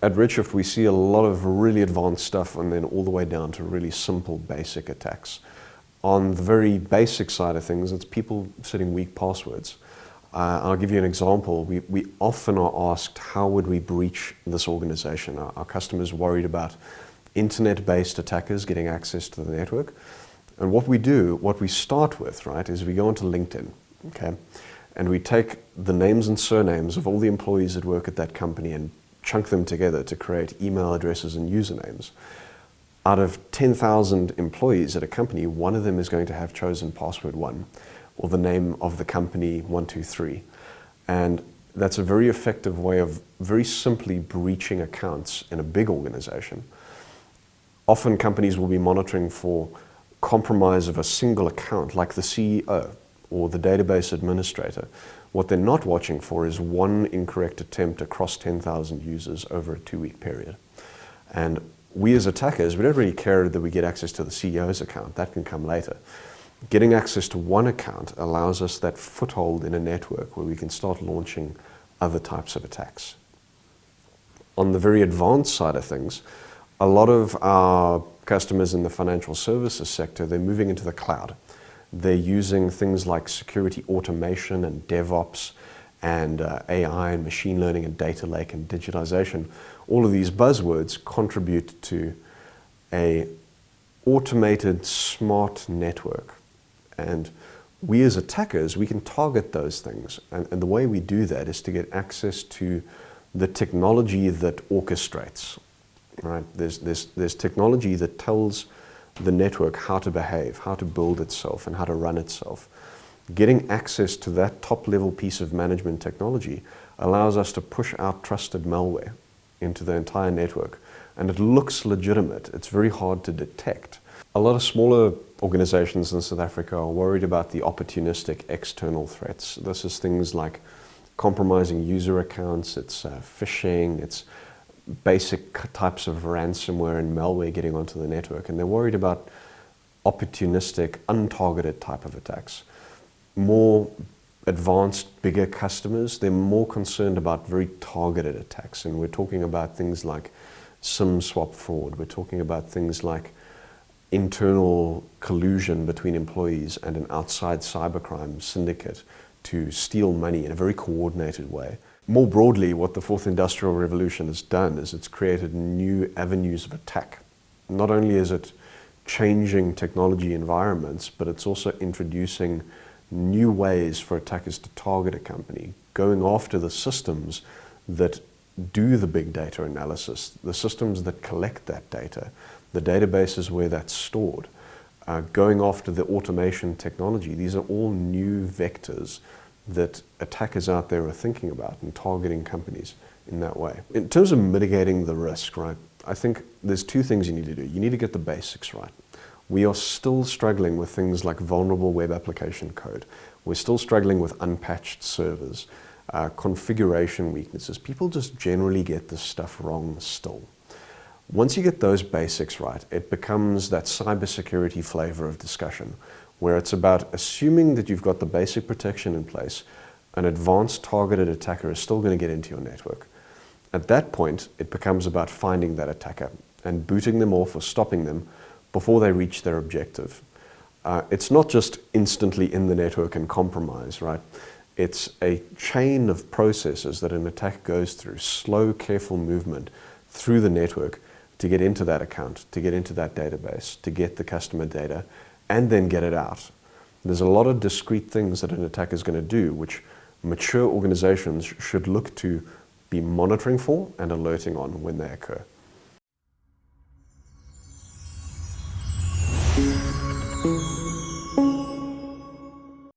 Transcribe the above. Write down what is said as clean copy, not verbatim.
At Redshift, we see a lot of really advanced stuff and then all the way down to really simple, basic attacks. On the very basic side of things, it's people setting weak passwords. I'll give you an example. We often are asked, how would we breach this organization? Our customers are worried about internet-based attackers getting access to the network. And what we start with, right, is we go onto LinkedIn, okay? And we take the names and surnames of all the employees that work at that company and chunk them together to create email addresses and usernames. Out of 10,000 employees at a company, one of them is going to have chosen password 1 or the name of the company 123. And that's a very effective way of very simply breaching accounts in a big organization. Often companies will be monitoring for compromise of a single account, like the CEO or the database administrator. What they're not watching for is one incorrect attempt across 10,000 users over a 2-week period. And we as attackers, we don't really care that we get access to the CEO's account. That can come later. Getting access to one account allows us that foothold in a network where we can start launching other types of attacks. On the very advanced side of things, a lot of our customers in the financial services sector, they're moving into the cloud. They're using things like security automation and DevOps and AI and machine learning and data lake and digitization. All of these buzzwords contribute to an automated smart network. And we as attackers, we can target those things. And the way we do that is to get access to the technology that orchestrates. Right? There's technology that tells the network how to behave, how to build itself, and how to run itself. Getting access to that top-level piece of management technology allows us to push out trusted malware into the entire network. And it looks legitimate. It's very hard to detect. A lot of smaller organizations in South Africa are worried about the opportunistic external threats. This is things like compromising user accounts, it's phishing, it's basic types of ransomware and malware getting onto the network, and they're worried about opportunistic, untargeted type of attacks. More advanced, bigger customers, they're more concerned about very targeted attacks, and we're talking about things like SIM swap fraud, we're talking about things like internal collusion between employees and an outside cybercrime syndicate to steal money in a very coordinated way. More broadly, what the fourth industrial revolution has done is it's created new avenues of attack. Not only is it changing technology environments, but it's also introducing new ways for attackers to target a company, going after the systems that do the big data analysis, the systems that collect that data, the databases where that's stored, going after the automation technology. These are all new vectors that attackers out there are thinking about and targeting companies in that way. In terms of mitigating the risk, right, I think there's 2 things you need to do. You need to get the basics right. We are still struggling with things like vulnerable web application code. We're still struggling with unpatched servers, configuration weaknesses. People just generally get this stuff wrong still. Once you get those basics right, it becomes that cybersecurity flavor of discussion, where it's about assuming that you've got the basic protection in place. An advanced targeted attacker is still going to get into your network. At that point, it becomes about finding that attacker and booting them off or stopping them before they reach their objective. It's not just instantly in the network and compromise, right? It's a chain of processes that an attacker goes through, slow, careful movement through the network to get into that account, to get into that database, to get the customer data, and then get it out. There's a lot of discrete things that an attacker is going to do, which mature organizations should look to be monitoring for and alerting on when they occur.